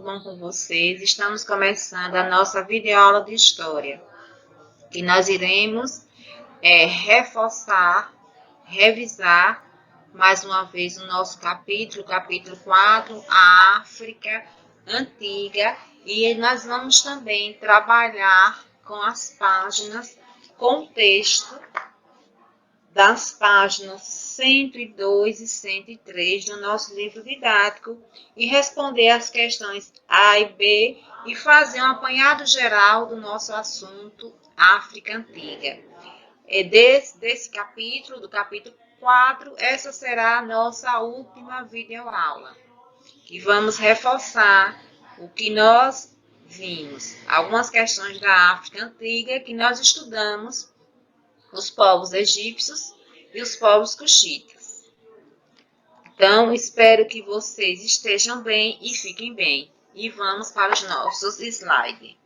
bom com vocês? Estamos começando a nossa videoaula de História, que nós iremos reforçar, revisar mais uma vez o nosso capítulo 4, a África Antiga, e nós vamos também trabalhar com as páginas, com o texto das páginas 102 e 103 do nosso livro didático e responder as questões A e B e fazer um apanhado geral do nosso assunto África Antiga. Desse capítulo, do capítulo 4, essa será a nossa última videoaula. E vamos reforçar o que nós vimos, algumas questões da África Antiga que nós estudamos, os povos egípcios e os povos cuxitas. Então, espero que vocês estejam bem e fiquem bem. E vamos para os nossos slides.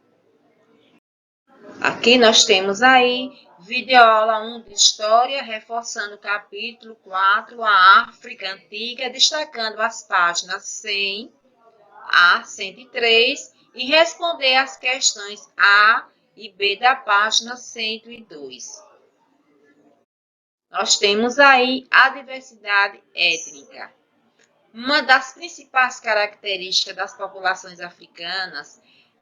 Aqui nós temos aí videoaula 1 de História, reforçando o capítulo 4, a África Antiga, destacando as páginas 100 a 103 e responder as questões A e B da página 102. Nós temos aí a diversidade étnica. Uma das principais características das populações africanas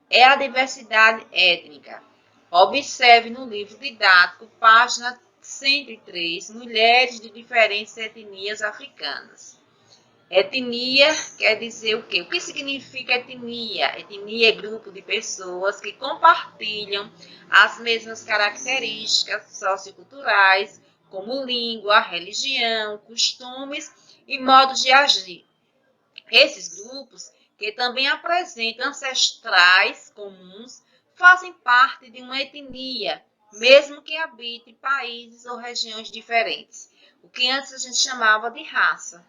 é a diversidade étnica. Observe no livro didático, página 103, mulheres de diferentes etnias africanas. Etnia quer dizer o quê? O que significa etnia? Etnia é grupo de pessoas que compartilham as mesmas características socioculturais, como língua, religião, costumes e modos de agir. Esses grupos, que também apresentam ancestrais comuns, fazem parte de uma etnia, mesmo que habite países ou regiões diferentes, o que antes a gente chamava de raça.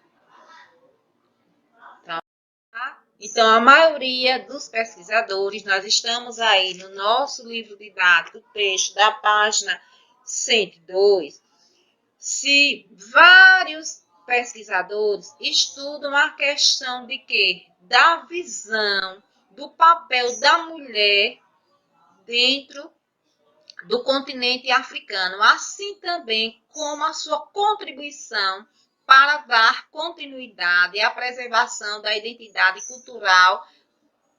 Então, a maioria dos pesquisadores, nós estamos aí no nosso livro didático, texto da página 102, se vários pesquisadores estudam a questão de quê? Da visão do papel da mulher dentro do continente africano, assim também como a sua contribuição para dar continuidade à preservação da identidade cultural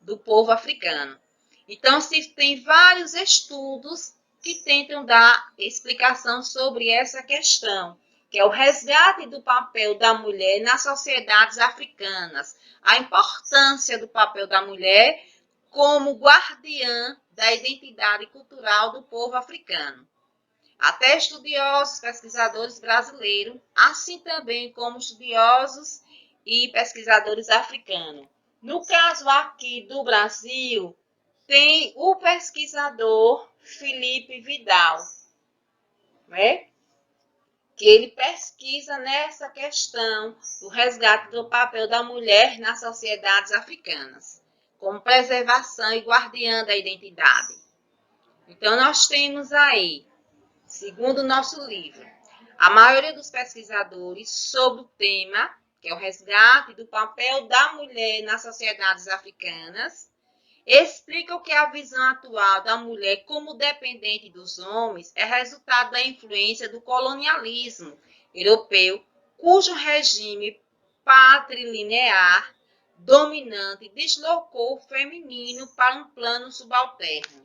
do povo africano. Então, se tem vários estudos que tentam dar explicação sobre essa questão, que é o resgate do papel da mulher nas sociedades africanas, a importância do papel da mulher como guardiã da identidade cultural do povo africano. Até estudiosos, pesquisadores brasileiros, assim também como estudiosos e pesquisadores africanos. No caso aqui do Brasil, tem o pesquisador Felipe Vidal, né? Que ele pesquisa nessa questão do resgate do papel da mulher nas sociedades africanas, como preservação e guardiã da identidade. Então, nós temos aí, segundo o nosso livro, a maioria dos pesquisadores sobre o tema, que é o resgate do papel da mulher nas sociedades africanas, explicam que a visão atual da mulher como dependente dos homens é resultado da influência do colonialismo europeu, cujo regime patrilinear dominante deslocou o feminino para um plano subalterno.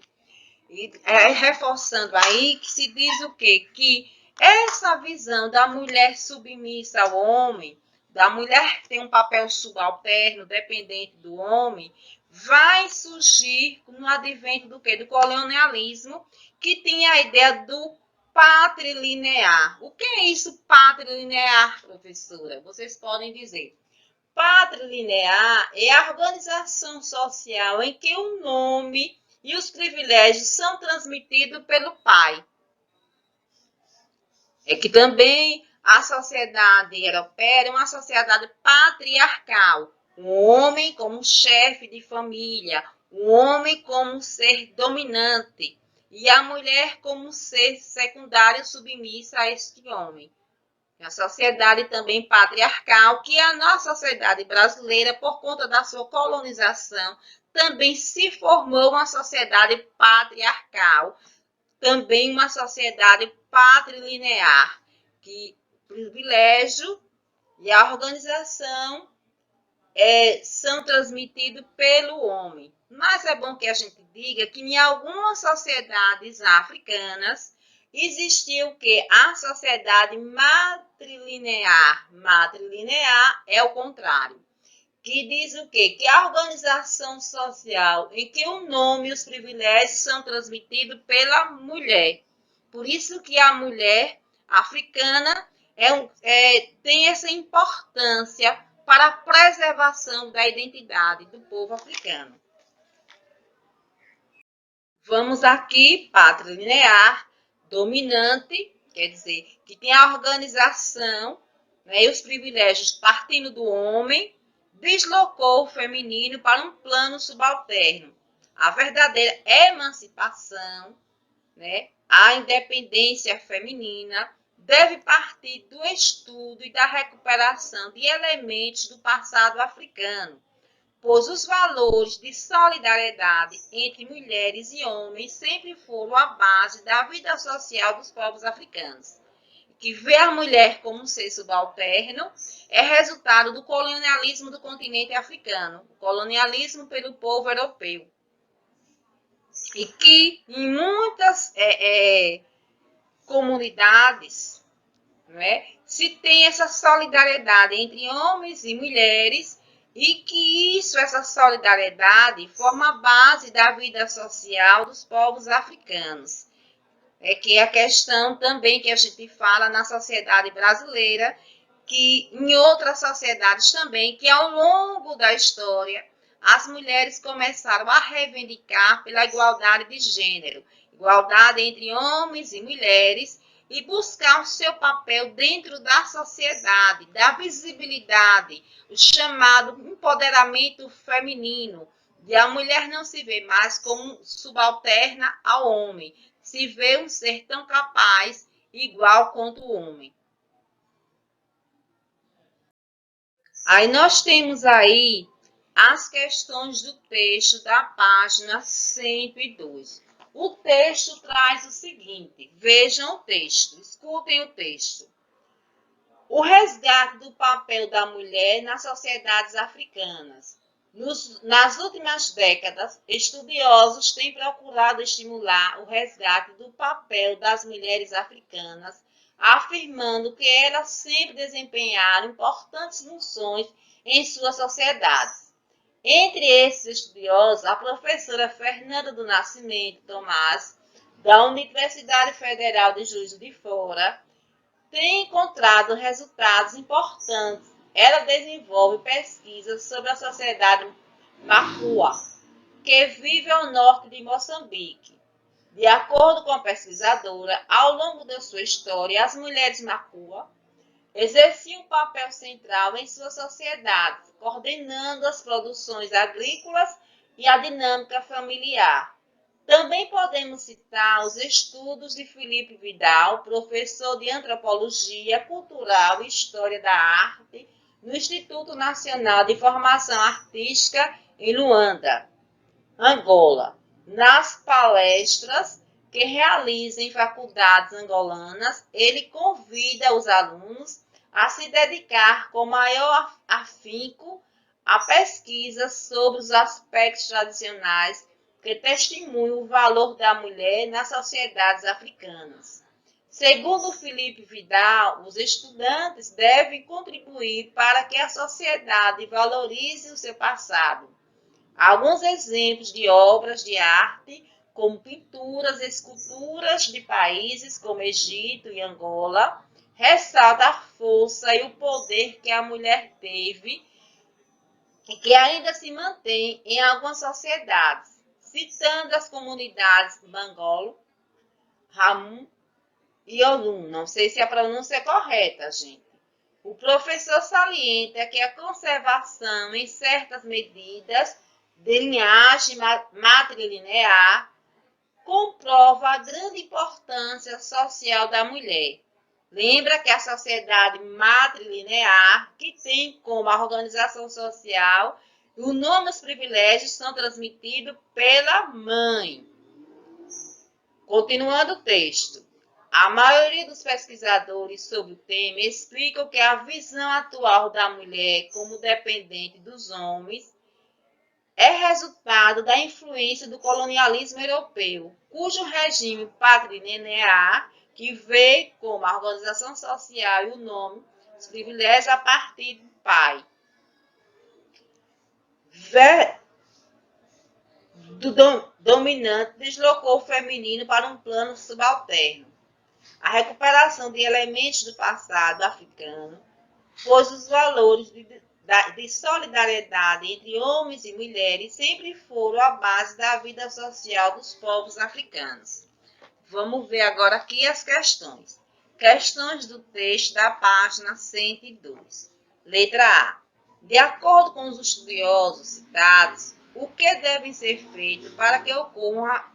E reforçando aí que se diz o quê? Que essa visão da mulher submissa ao homem, da mulher que tem um papel subalterno, dependente do homem, vai surgir no advento do quê? Do colonialismo, que tinha a ideia do patrilinear. O que é isso, patrilinear, professora? Vocês podem dizer. Patrilinear é a organização social em que o nome e os privilégios são transmitidos pelo pai. É que também a sociedade europeia é uma sociedade patriarcal. O homem como chefe de família, o homem como ser dominante e a mulher como ser secundário submissa a este homem. A sociedade também patriarcal, que a nossa sociedade brasileira, por conta da sua colonização, também se formou uma sociedade patriarcal, também uma sociedade patrilinear, que o privilégio e a organização são transmitidos pelo homem. Mas é bom que a gente diga que em algumas sociedades africanas existiu o que? A sociedade matrilinear. Matrilinear é o contrário. Que diz o quê? Que a organização social em que o nome e os privilégios são transmitidos pela mulher. Por isso que a mulher africana tem essa importância para a preservação da identidade do povo africano. Vamos aqui, patrilinear, dominante, quer dizer, que tem a organização, né, e os privilégios partindo do homem, deslocou o feminino para um plano subalterno. A verdadeira emancipação, né, a independência feminina, deve partir do estudo e da recuperação de elementos do passado africano, pois os valores de solidariedade entre mulheres e homens sempre foram a base da vida social dos povos africanos. Que vê a mulher como um ser subalterno é resultado do colonialismo do continente africano, o colonialismo pelo povo europeu. E que em muitas comunidades, né, se tem essa solidariedade entre homens e mulheres, e que essa solidariedade, forma a base da vida social dos povos africanos. Que é a questão também que a gente fala na sociedade brasileira, que em outras sociedades também, que ao longo da história, as mulheres começaram a reivindicar pela igualdade de gênero, igualdade entre homens e mulheres, e buscar o seu papel dentro da sociedade, da visibilidade, o chamado empoderamento feminino, de a mulher não se ver mais como subalterna ao homem, se vê um ser tão capaz, igual quanto o homem. Aí nós temos aí as questões do texto da página 102. O texto traz o seguinte, vejam o texto, escutem o texto. O resgate do papel da mulher nas sociedades africanas. Nas últimas décadas, estudiosos têm procurado estimular o resgate do papel das mulheres africanas, afirmando que elas sempre desempenharam importantes funções em suas sociedades. Entre esses estudiosos, a professora Fernanda do Nascimento Tomás, da Universidade Federal de Juiz de Fora, tem encontrado resultados importantes. Ela desenvolve pesquisas sobre a sociedade Makua, que vive ao norte de Moçambique. De acordo com a pesquisadora, ao longo da sua história, as mulheres Makua exerciam um papel central em suas sociedades, coordenando as produções agrícolas e a dinâmica familiar. Também podemos citar os estudos de Felipe Vidal, professor de Antropologia Cultural e História da Arte no Instituto Nacional de Formação Artística em Luanda, Angola. Nas palestras que realiza em faculdades angolanas, ele convida os alunos a se dedicar com maior afinco à pesquisa sobre os aspectos tradicionais que testemunham o valor da mulher nas sociedades africanas. Segundo Felipe Vidal, os estudantes devem contribuir para que a sociedade valorize o seu passado. Alguns exemplos de obras de arte, como pinturas e esculturas de países como Egito e Angola, ressaltam a força e o poder que a mulher teve e que ainda se mantém em algumas sociedades, citando as comunidades de Bangolo, Ramu e Olum. Não sei se a pronúncia é correta, gente. O professor salienta que a conservação em certas medidas de linhagem matrilinear comprova a grande importância social da mulher. Lembra que a sociedade matrilinear, que tem como a organização social, o nome e os privilégios são transmitidos pela mãe. Continuando o texto. A maioria dos pesquisadores sobre o tema explicam que a visão atual da mulher como dependente dos homens é resultado da influência do colonialismo europeu, cujo regime patrilinear, que vê como a organização social e o nome, os privilégios a partir do pai, do dominante deslocou o feminino para um plano subalterno. A recuperação de elementos do passado africano, pois os valores de solidariedade entre homens e mulheres sempre foram a base da vida social dos povos africanos. Vamos ver agora aqui as questões. Questões do texto da página 102. Letra A. De acordo com os estudiosos citados, o que deve ser feito para que ocorra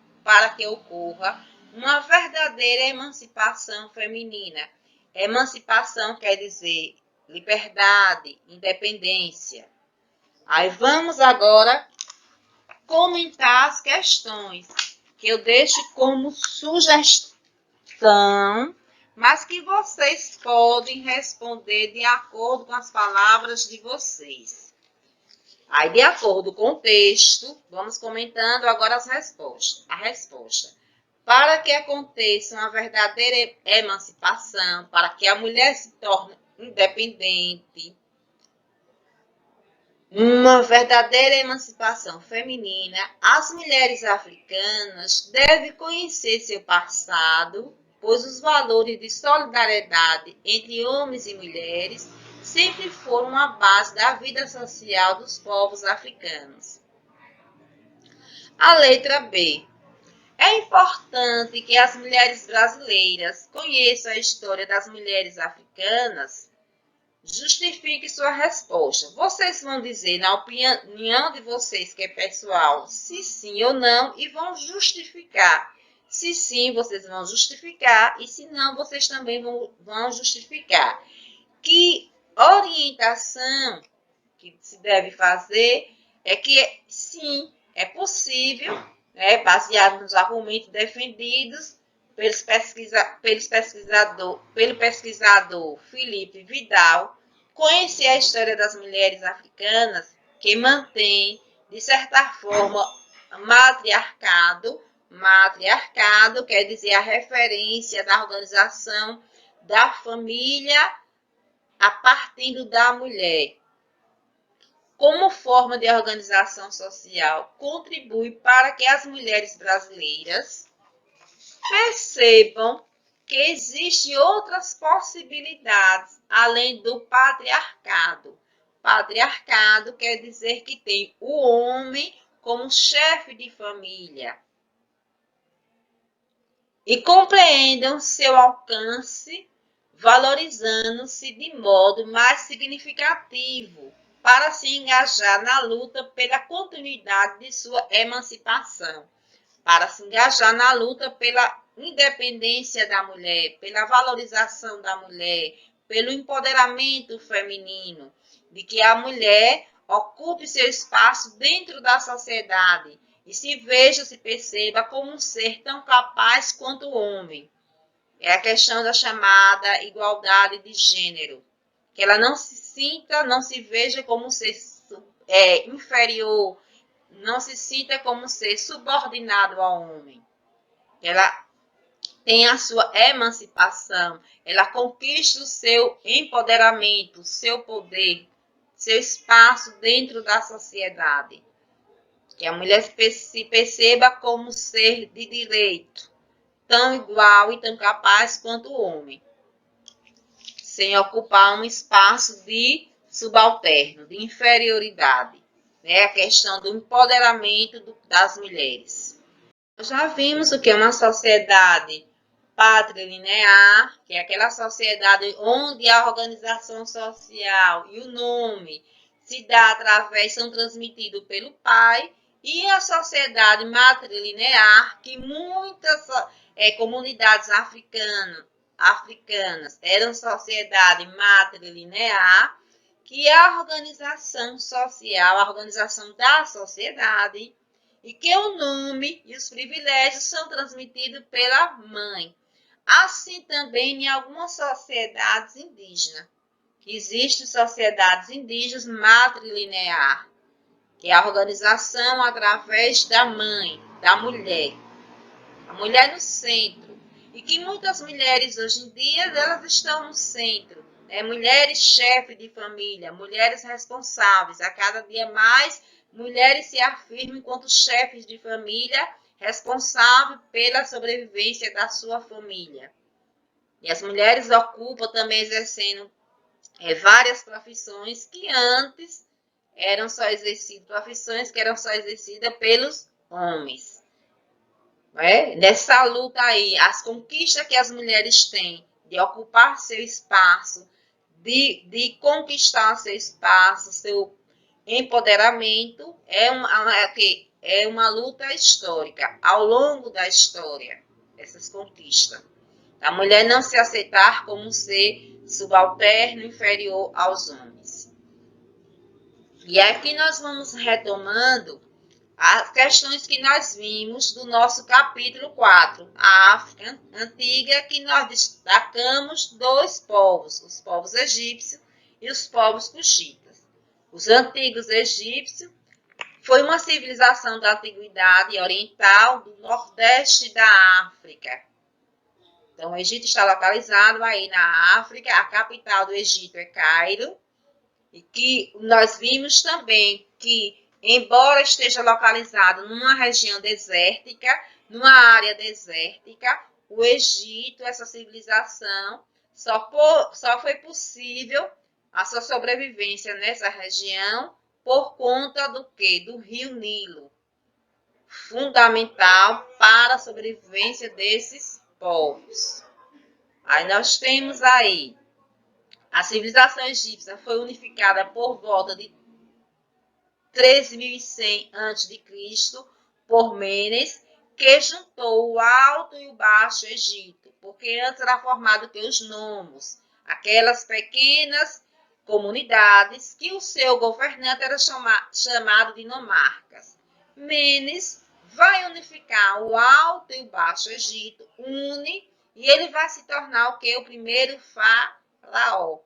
uma verdadeira emancipação feminina? Emancipação quer dizer liberdade, independência. Aí vamos agora comentar as questões que eu deixo como sugestão, mas que vocês podem responder de acordo com as palavras de vocês. Aí, de acordo com o texto, vamos comentando agora as respostas. A resposta. Para que aconteça uma verdadeira emancipação, para que a mulher se torne independente, uma verdadeira emancipação feminina, as mulheres africanas devem conhecer seu passado, pois os valores de solidariedade entre homens e mulheres sempre foram a base da vida social dos povos africanos. A letra B. É importante que as mulheres brasileiras conheçam a história das mulheres africanas. Justifique sua resposta. Vocês vão dizer, na opinião de vocês, que é pessoal, se sim ou não, e vão justificar. Se sim, vocês vão justificar, e se não, vocês também vão justificar. Que orientação que se deve fazer é que, sim, é possível, baseado nos argumentos defendidos pelo pesquisador Felipe Vidal, conhecer a história das mulheres africanas que mantém, de certa forma, matriarcado. Matriarcado quer dizer a referência da organização da família a partir da mulher. Como forma de organização social, contribui para que as mulheres brasileiras percebam que existem outras possibilidades além do patriarcado. Patriarcado quer dizer que tem o homem como chefe de família. E compreendam seu alcance, valorizando-se de modo mais significativo para se engajar na luta pela continuidade de sua emancipação, para se engajar na luta pela independência da mulher, pela valorização da mulher, pelo empoderamento feminino, de que a mulher ocupe seu espaço dentro da sociedade e se perceba como um ser tão capaz quanto o homem. É a questão da chamada igualdade de gênero, que ela não se veja como um ser inferior, não se sinta como um ser subordinado ao homem. Ela tem a sua emancipação, ela conquista o seu empoderamento, o seu poder, seu espaço dentro da sociedade. Que a mulher se perceba como um ser de direito, tão igual e tão capaz quanto o homem, sem ocupar um espaço de subalterno, de inferioridade. A questão do empoderamento das mulheres. Já vimos o que é uma sociedade patrilinear, que é aquela sociedade onde a organização social e o nome se dá são transmitidos pelo pai, e a sociedade matrilinear, que muitas comunidades africanas africanas eram sociedade matrilinear, que é a organização social, a organização da sociedade, e que o nome e os privilégios são transmitidos pela mãe. Assim também em algumas sociedades indígenas, que existem sociedades indígenas matrilinear, que é a organização através da mãe, da mulher. A mulher no centro. E que muitas mulheres hoje em dia, elas estão no centro. Né? Mulheres chefes de família, mulheres responsáveis. A cada dia mais, mulheres se afirmam enquanto chefes de família, responsáveis pela sobrevivência da sua família. E as mulheres ocupam também exercendo várias profissões que antes eram só exercidas, profissões que eram só exercidas pelos homens. Nessa luta aí, as conquistas que as mulheres têm de ocupar seu espaço, de conquistar seu espaço, seu empoderamento, é uma luta histórica, ao longo da história, essas conquistas. A mulher não se aceitar como um ser subalterno, inferior aos homens. E aqui nós vamos retomando as questões que nós vimos do nosso capítulo 4, a África Antiga, que nós destacamos dois povos, os povos egípcios e os povos cuxitas. Os antigos egípcios foi uma civilização da antiguidade oriental do nordeste da África. Então, o Egito está localizado aí na África, a capital do Egito é Cairo, e que nós vimos também que, embora esteja localizado numa região desértica, numa área desértica, o Egito, essa civilização, só foi possível a sua sobrevivência nessa região por conta do quê? Do rio Nilo, fundamental para a sobrevivência desses povos. Aí nós temos aí, a civilização egípcia foi unificada por volta de 13.100 a.C. por Menes, que juntou o Alto e o Baixo Egito, porque antes era formado pelos nomos, aquelas pequenas comunidades que o seu governante era chamado de nomarcas. Menes vai unificar o Alto e o Baixo Egito, une, e ele vai se tornar o que? O primeiro faraó.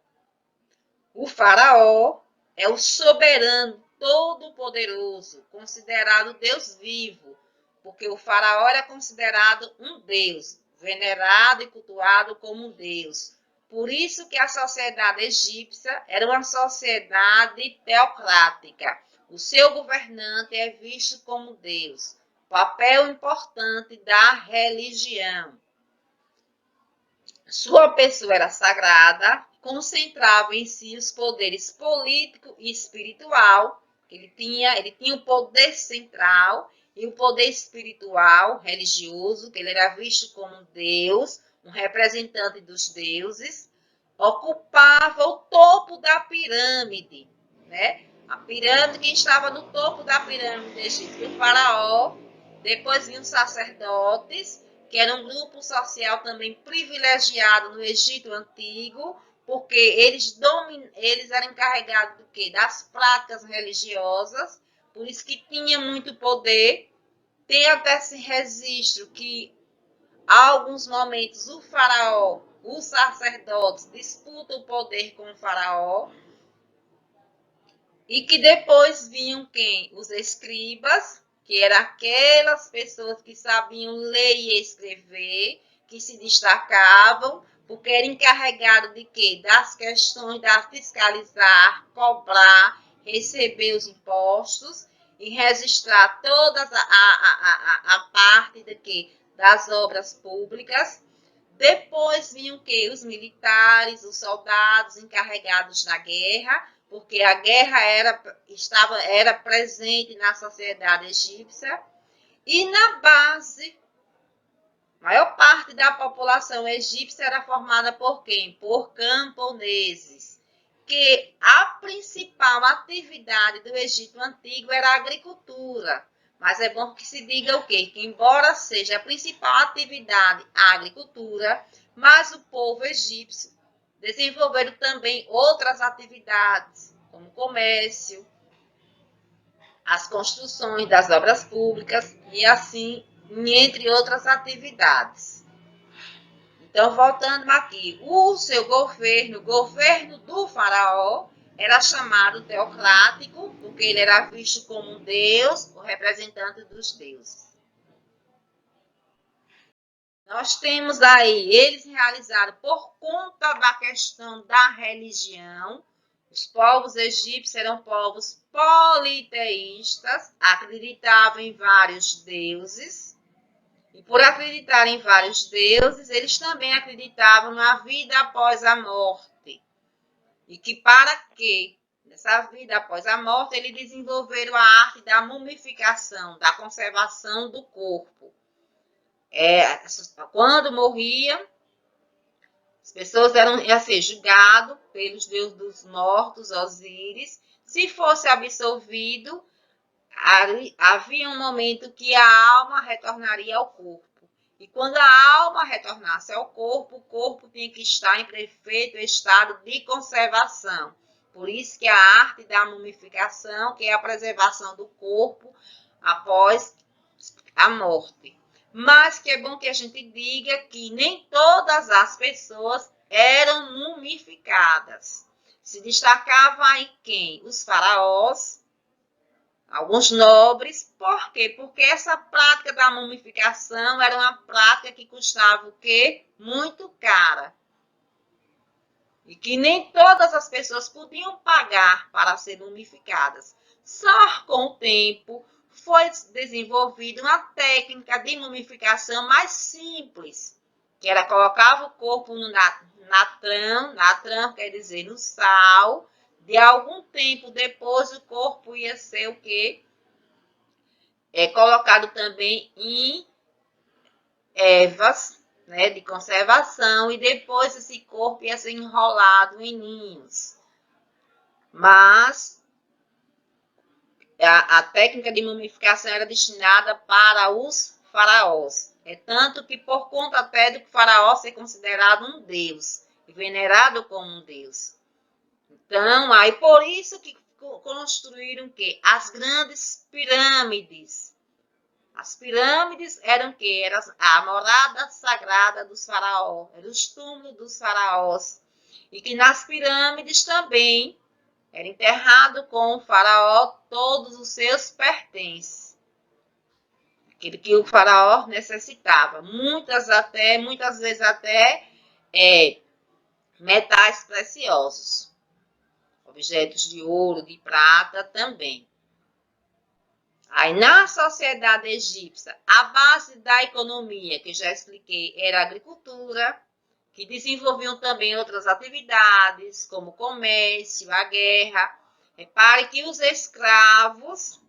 O faraó é o soberano todo-poderoso, considerado Deus vivo, porque o faraó era considerado um Deus, venerado e cultuado como um Deus. Por isso que a sociedade egípcia era uma sociedade teocrática. O seu governante é visto como Deus. Papel importante da religião. Sua pessoa era sagrada, concentrava em si os poderes político e espiritual. Ele tinha o poder central e o poder espiritual, religioso, que ele era visto como Deus, um representante dos deuses, ocupava o topo da pirâmide, né? A pirâmide, quem estava no topo da pirâmide egípcia, o faraó, depois vinham os sacerdotes, que era um grupo social também privilegiado no Egito Antigo, porque eles eram encarregados do quê? Das práticas religiosas, por isso que tinha muito poder. Tem até esse registro que, há alguns momentos, o faraó, os sacerdotes disputam o poder com o faraó, e que depois vinham quem? Os escribas, que eram aquelas pessoas que sabiam ler e escrever, que se destacavam, porque era encarregado de quê? Das questões da fiscalizar, cobrar, receber os impostos e registrar toda a parte de quê? Das obras públicas. Depois vinham quê? Os militares, os soldados encarregados da guerra, porque a guerra era presente na sociedade egípcia, e na base, a maior parte da população egípcia era formada por quem? Por camponeses, que a principal atividade do Egito Antigo era a agricultura. Mas é bom que se diga o quê? Que embora seja a principal atividade a agricultura, Mas o povo egípcio desenvolveram também outras atividades, como comércio, as construções das obras públicas e assim, entre outras atividades. Então, voltando aqui, o seu governo, o governo do faraó, era chamado teocrático, porque ele era visto como um deus, o representante dos deuses. Nós temos aí, eles realizaram por conta da questão da religião. Os povos egípcios eram povos politeístas, acreditavam em vários deuses. E por acreditar em vários deuses, eles também acreditavam na vida após a morte. E que para que, nessa vida após a morte, eles desenvolveram a arte da mumificação, da conservação do corpo. Quando morria, as pessoas eram assim, julgadas pelos deuses dos mortos, Osíris. Se fosse absolvido, havia um momento que a alma retornaria ao corpo. E quando a alma retornasse ao corpo, o corpo tinha que estar em perfeito estado de conservação. Por isso que a arte da mumificação, que é a preservação do corpo após a morte. Mas que é bom que a gente diga que nem todas as pessoas eram mumificadas. Se destacava aí quem? Os faraós, alguns nobres. Por quê? Porque essa prática da mumificação era uma prática que custava o quê? Muito cara. E que nem todas as pessoas podiam pagar para ser mumificadas. Só com o tempo foi desenvolvida uma técnica de mumificação mais simples, que era colocava o corpo no natran quer dizer no sal. De algum tempo depois o corpo ia ser o quê? Colocado também em ervas, né, de conservação, e depois esse corpo ia ser enrolado em ninhos. Mas a técnica de mumificação era destinada para os faraós. É tanto que por conta até do faraó ser considerado um deus, e venerado como um deus. Então, aí por isso que construíram o quê? As grandes pirâmides. As pirâmides eram o quê? Era a morada sagrada dos faraós, eram os túmulos dos faraós. E que nas pirâmides também era enterrado com o faraó todos os seus pertences. Aquilo que o faraó necessitava. Muitas vezes até metais preciosos. Objetos de ouro, de prata também. Aí, na sociedade egípcia, a base da economia, que já expliquei, era a agricultura, que desenvolviam também outras atividades, como o comércio, a guerra. Repare que os escravos,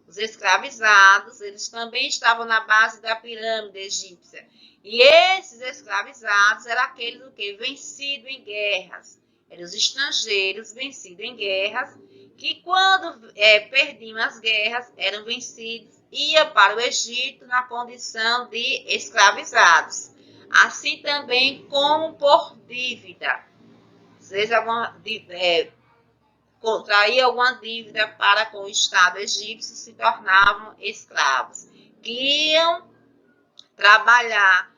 os escravizados, eles também estavam na base da pirâmide egípcia. E esses escravizados eram aqueles que vencidos em guerras. Eram os estrangeiros vencidos em guerras, que quando perdiam as guerras, eram vencidos, iam para o Egito na condição de escravizados. Assim também como por dívida. Às vezes contraía alguma dívida para com o Estado egípcio, se tornavam escravos, que iam trabalhar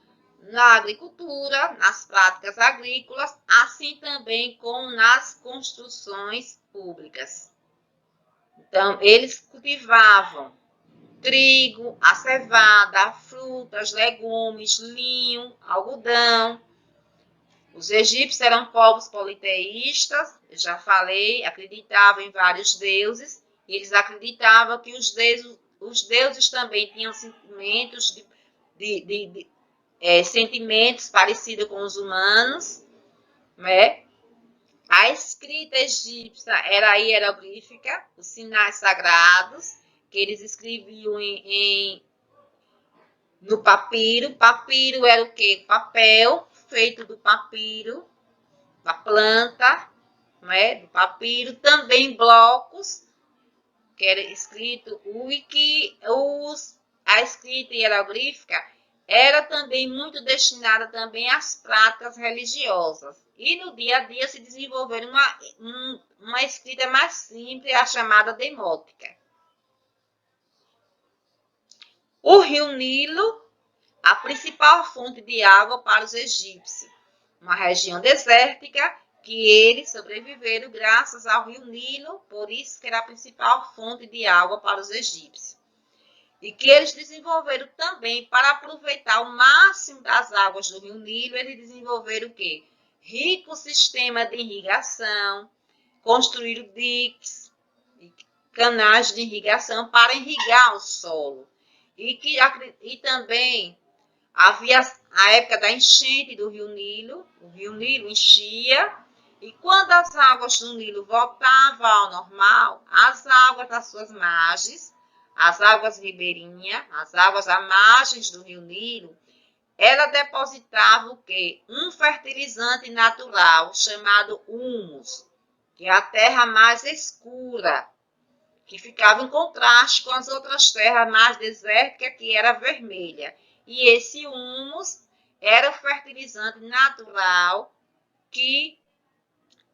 na agricultura, nas práticas agrícolas, assim também como nas construções públicas. Então, eles cultivavam trigo, a cevada, frutas, legumes, linho, algodão. Os egípcios eram povos politeístas, eu já falei, acreditavam em vários deuses. Eles acreditavam que os deuses também tinham sentimentos sentimentos parecidos com os humanos, né? A escrita egípcia era hieroglífica, os sinais sagrados, que eles escreviam no papiro. Papiro era o quê? Papel feito do papiro, da planta, né? Do papiro. Também blocos, que era escrito a escrita hieroglífica era também muito destinada também às práticas religiosas. E no dia a dia se desenvolveram uma escrita mais simples, a chamada demótica. O rio Nilo, a principal fonte de água para os egípcios, uma região desértica que eles sobreviveram graças ao rio Nilo, por isso que era a principal fonte de água para os egípcios. E que eles desenvolveram também, para aproveitar o máximo das águas do rio Nilo, eles desenvolveram o quê? Rico sistema de irrigação, construíram diques, canais de irrigação para irrigar o solo. E também havia a época da enchente do rio Nilo, o rio Nilo enchia, e quando as águas do Nilo voltavam ao normal, as águas das suas margens, as águas ribeirinhas, as águas à margens do rio Nilo, ela depositava o quê? Um fertilizante natural chamado humus, que é a terra mais escura, que ficava em contraste com as outras terras mais desérticas, que era vermelha. E esse humus era o fertilizante natural que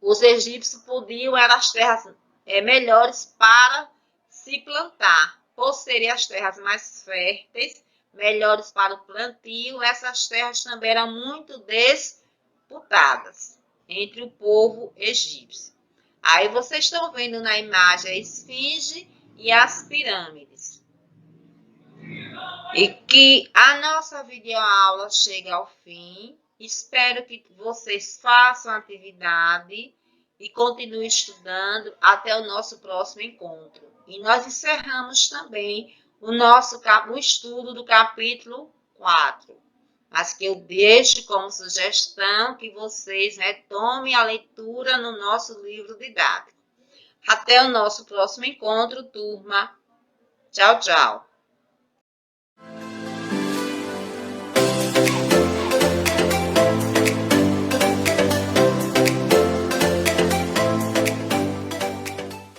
os egípcios podiam, eram as terras melhores para se plantar. Por serem as terras mais férteis, melhores para o plantio, essas terras também eram muito disputadas entre o povo egípcio. Aí vocês estão vendo na imagem a esfinge e as pirâmides. E que a nossa videoaula chega ao fim. Espero que vocês façam a atividade e continuem estudando até o nosso próximo encontro. E nós encerramos também o estudo do capítulo 4. Mas que eu deixo como sugestão que vocês retomem a leitura no nosso livro didático. Até o nosso próximo encontro, turma. Tchau, tchau.